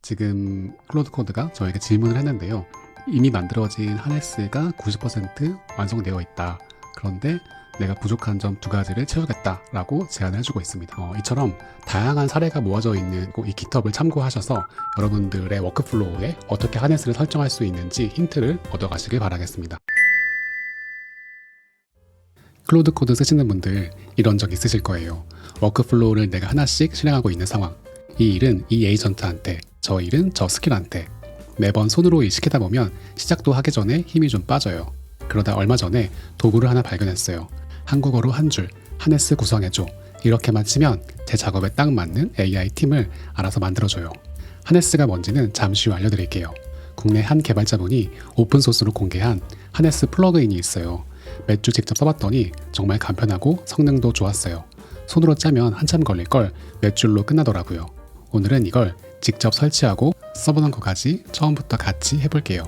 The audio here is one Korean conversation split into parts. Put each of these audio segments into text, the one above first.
지금 클로드 코드가 저에게 질문을 했는데요. 이미 만들어진 하네스가 90% 완성되어 있다. 그런데 내가 부족한 점 두 가지를 채우겠다 라고 제안을 해주고 있습니다. 이처럼 다양한 사례가 모아져 있는 이 GitHub을 참고하셔서 여러분들의 워크플로우에 어떻게 하네스를 설정할 수 있는지 힌트를 얻어가시길 바라겠습니다. 클로드 코드 쓰시는 분들 이런 적 있으실 거예요. 워크플로우를 내가 하나씩 실행하고 있는 상황. 이 일은 이 에이전트한테, 저 일은 저 스킬한테. 매번 손으로 일 시키다 보면 시작도 하기 전에 힘이 좀 빠져요. 그러다 얼마 전에 도구를 하나 발견했어요. 한국어로 한 줄, 하네스 구성해줘. 이렇게만 치면 제 작업에 딱 맞는 AI 팀을 알아서 만들어줘요. 하네스가 뭔지는 잠시 후 알려드릴게요. 국내 한 개발자분이 오픈소스로 공개한 하네스 플러그인이 있어요. 몇 주 직접 써봤더니 정말 간편하고 성능도 좋았어요. 손으로 짜면 한참 걸릴 걸 몇 줄로 끝나더라고요. 오늘은 이걸 직접 설치하고 써보는 것까지 처음부터 같이 해볼게요.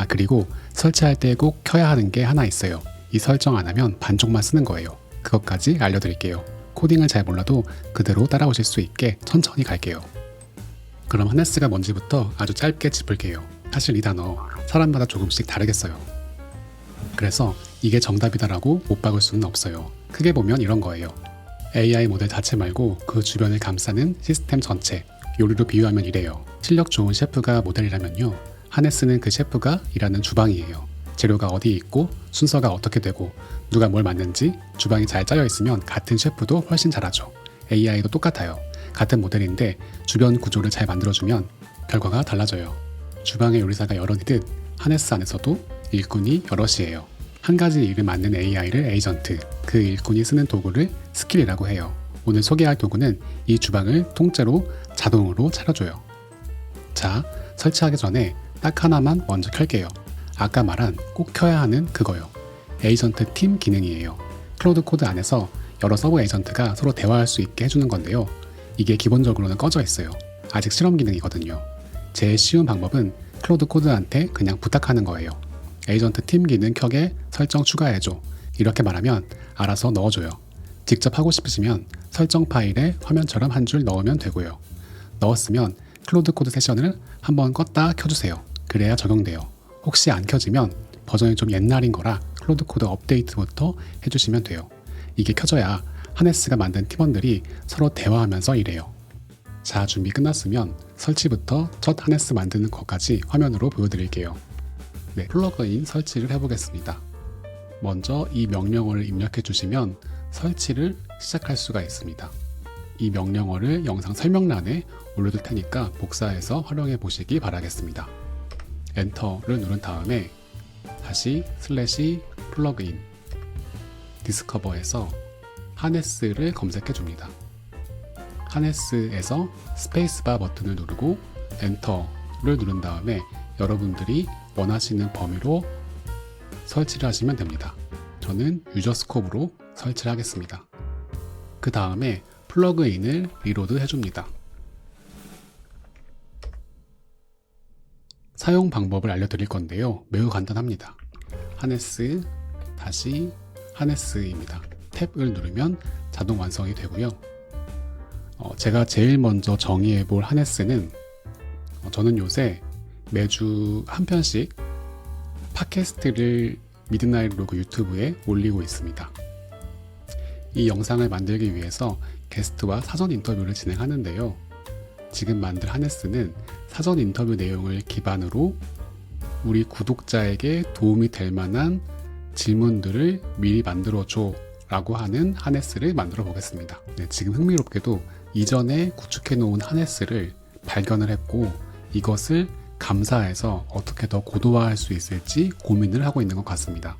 그리고 설치할 때 꼭 켜야 하는 게 하나 있어요. 이 설정 안 하면 반쪽만 쓰는 거예요. 그것까지 알려드릴게요. 코딩을 잘 몰라도 그대로 따라오실 수 있게 천천히 갈게요. 그럼 하네스가 뭔지부터 아주 짧게 짚을게요. 사실 이 단어 사람마다 조금씩 다르겠어요. 그래서 이게 정답이다라고 못 박을 수는 없어요. 크게 보면 이런 거예요. AI 모델 자체 말고 그 주변을 감싸는 시스템 전체. 요리로 비유하면 이래요. 실력 좋은 셰프가 모델이라면요. 하네스는 그 셰프가 일하는 주방이에요. 재료가 어디 있고 순서가 어떻게 되고 누가 뭘 맡는지 주방이 잘 짜여 있으면 같은 셰프도 훨씬 잘하죠. AI도 똑같아요. 같은 모델인데 주변 구조를 잘 만들어주면 결과가 달라져요. 주방의 요리사가 여럿이듯 하네스 안에서도 일꾼이 여럿이에요. 한 가지 일을 맡는 AI를 에이전트, 그 일꾼이 쓰는 도구를 스킬이라고 해요. 오늘 소개할 도구는 이 주방을 통째로 자동으로 차려줘요. 자, 설치하기 전에 딱 하나만 먼저 켤게요. 아까 말한 꼭 켜야 하는 그거요. 에이전트 팀 기능이에요. 클로드 코드 안에서 여러 서브 에이전트가 서로 대화할 수 있게 해주는 건데요. 이게 기본적으로는 꺼져 있어요. 아직 실험 기능이거든요. 제일 쉬운 방법은 클로드 코드한테 그냥 부탁하는 거예요. 에이전트 팀 기능 켜게 설정 추가해줘. 이렇게 말하면 알아서 넣어줘요. 직접 하고 싶으시면 설정 파일에 화면처럼 한 줄 넣으면 되고요. 넣었으면 클로드 코드 세션을 한번 껐다 켜주세요. 그래야 적용돼요. 혹시 안 켜지면 버전이 좀 옛날인 거라 클로드 코드 업데이트부터 해주시면 돼요. 이게 켜져야 하네스가 만든 팀원들이 서로 대화하면서 일해요. 자, 준비 끝났으면 설치부터 첫 하네스 만드는 것까지 화면으로 보여드릴게요. 네, 플러그인 설치를 해보겠습니다. 먼저 이 명령어를 입력해 주시면 설치를 시작할 수가 있습니다. 이 명령어를 영상 설명란에 올려둘 테니까 복사해서 활용해 보시기 바라겠습니다. 엔터를 누른 다음에 다시 플러그인 디스커버에서 하네스를 검색해 줍니다. 하네스에서 스페이스바 버튼을 누르고 엔터를 누른 다음에 여러분들이 원하시는 범위로 설치를 하시면 됩니다. 저는 유저 스코프로 설치를 하겠습니다. 그 다음에 플러그인을 리로드 해줍니다. 사용 방법을 알려드릴 건데요. 매우 간단합니다. 하네스 다시 하네스입니다. 탭을 누르면 자동 완성이 되고요. 제가 제일 먼저 정의해 볼 하네스는 저는 요새 매주 한 편씩 팟캐스트를 미드나잇 로그 유튜브에 올리고 있습니다. 이 영상을 만들기 위해서 게스트와 사전 인터뷰를 진행하는데요. 지금 만들 하네스는 사전 인터뷰 내용을 기반으로 우리 구독자에게 도움이 될 만한 질문들을 미리 만들어줘 라고 하는 하네스를 만들어 보겠습니다. 네, 지금 흥미롭게도 이전에 구축해 놓은 하네스를 발견을 했고 이것을 감사해서 어떻게 더 고도화할 수 있을지 고민을 하고 있는 것 같습니다.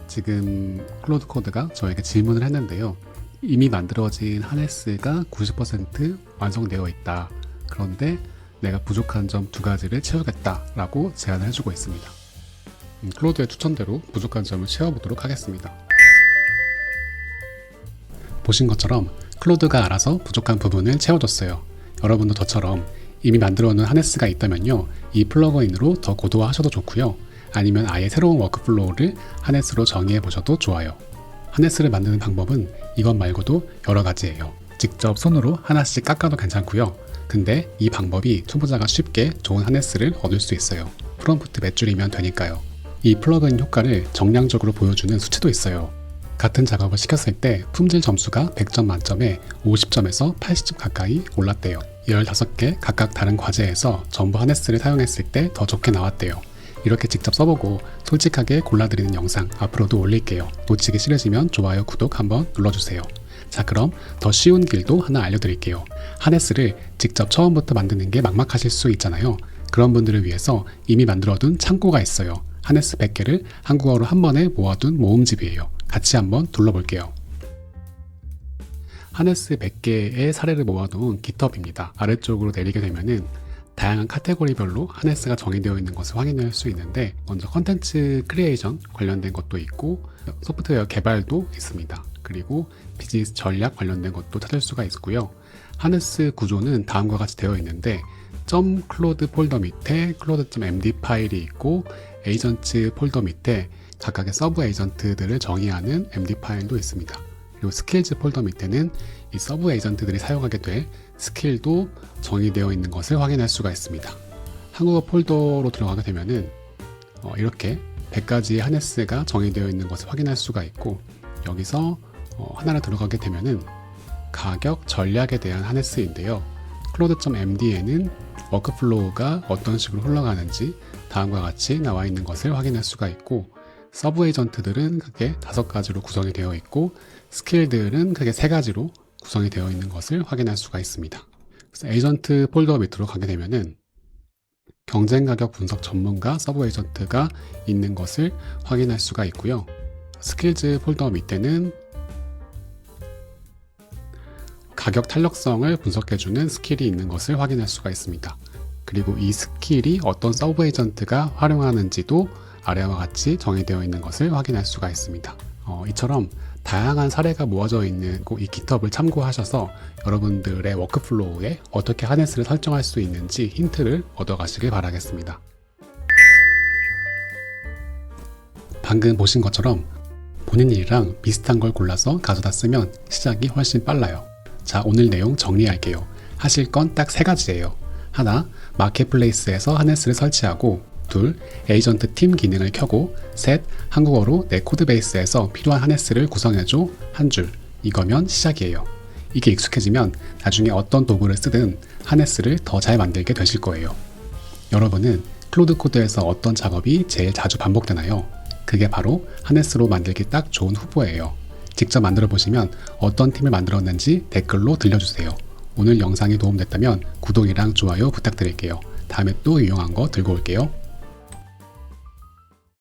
지금 클로드 코드가 저에게 질문을 했는데요. 이미 만들어진 하네스가 90% 완성되어 있다. 그런데 내가 부족한 점 두 가지를 채우겠다 라고 제안을 해주고 있습니다. 클로드의 추천대로 부족한 점을 채워보도록 하겠습니다. 보신 것처럼 클로드가 알아서 부족한 부분을 채워줬어요. 여러분도 저처럼 이미 만들어 놓은 하네스가 있다면요. 이 플러그인으로 더 고도화하셔도 좋고요. 아니면 아예 새로운 워크플로우를 하네스로 정의해 보셔도 좋아요. 하네스를 만드는 방법은 이것 말고도 여러 가지예요. 직접 손으로 하나씩 깎아도 괜찮고요. 근데 이 방법이 초보자가 쉽게 좋은 하네스를 얻을 수 있어요. 프롬프트 몇 줄이면 되니까요. 이 플러그인 효과를 정량적으로 보여주는 수치도 있어요. 같은 작업을 시켰을 때 품질 점수가 100점 만점에 50점에서 80점 가까이 올랐대요. 15개 각각 다른 과제에서 전부 하네스를 사용했을 때 더 좋게 나왔대요. 이렇게 직접 써보고 솔직하게 골라드리는 영상 앞으로도 올릴게요. 놓치기 싫으시면 좋아요, 구독 한번 눌러주세요. 자, 그럼 더 쉬운 길도 하나 알려드릴게요. 하네스를 직접 처음부터 만드는 게 막막하실 수 있잖아요. 그런 분들을 위해서 이미 만들어둔 창고가 있어요. 하네스 100개를 한국어로 한 번에 모아둔 모음집이에요. 같이 한번 둘러볼게요. 하네스 100개의 사례를 모아놓은 깃허브입니다. 아래쪽으로 내리게 되면은 다양한 카테고리별로 하네스가 정의되어 있는 것을 확인할 수 있는데, 먼저 컨텐츠 크리에이션 관련된 것도 있고 소프트웨어 개발도 있습니다. 그리고 비즈니스 전략 관련된 것도 찾을 수가 있고요. 하네스 구조는 다음과 같이 되어 있는데 .클로드 폴더 밑에 클로드.md 파일이 있고 에이전트 폴더 밑에 각각의 서브 에이전트들을 정의하는 md 파일도 있습니다. 그리고 스킬즈 폴더 밑에는 이 서브 에이전트들이 사용하게 될 스킬도 정의되어 있는 것을 확인할 수가 있습니다. 한국어 폴더로 들어가게 되면은 이렇게 100가지의 하네스가 정의되어 있는 것을 확인할 수가 있고, 여기서 하나를 들어가게 되면은 가격 전략에 대한 하네스인데요. 클로드.md에는 워크플로우가 어떤 식으로 흘러가는지 다음과 같이 나와 있는 것을 확인할 수가 있고, 서브 에이전트들은 크게 5가지로 구성이 되어 있고 스킬들은 크게 3가지로 구성이 되어 있는 것을 확인할 수가 있습니다. 그래서 에이전트 폴더 밑으로 가게 되면은 경쟁 가격 분석 전문가 서브 에이전트가 있는 것을 확인할 수가 있고요. 스킬즈 폴더 밑에는 가격 탄력성을 분석해주는 스킬이 있는 것을 확인할 수가 있습니다. 그리고 이 스킬이 어떤 서브 에이전트가 활용하는지도 아래와 같이 정의되어 있는 것을 확인할 수가 있습니다. 이처럼 다양한 사례가 모아져 있는 이 깃허브를 참고하셔서 여러분들의 워크플로우에 어떻게 하네스를 설정할 수 있는지 힌트를 얻어가시길 바라겠습니다. 방금 보신 것처럼 본인 일이랑 비슷한 걸 골라서 가져다 쓰면 시작이 훨씬 빨라요. 자, 오늘 내용 정리할게요. 하실 건 딱 3가지예요. 하나, 마켓플레이스에서 하네스를 설치하고, 둘, 에이전트 팀 기능을 켜고, 셋, 한국어로 내 코드베이스에서 필요한 하네스를 구성해줘 한 줄. 이거면 시작이에요. 이게 익숙해지면 나중에 어떤 도구를 쓰든 하네스를 더 잘 만들게 되실 거예요. 여러분은 클로드 코드에서 어떤 작업이 제일 자주 반복되나요? 그게 바로 하네스로 만들기 딱 좋은 후보예요. 직접 만들어 보시면 어떤 팀을 만들었는지 댓글로 들려주세요. 오늘 영상이 도움됐다면 구독이랑 좋아요 부탁드릴게요. 다음에 또 유용한 거 들고 올게요.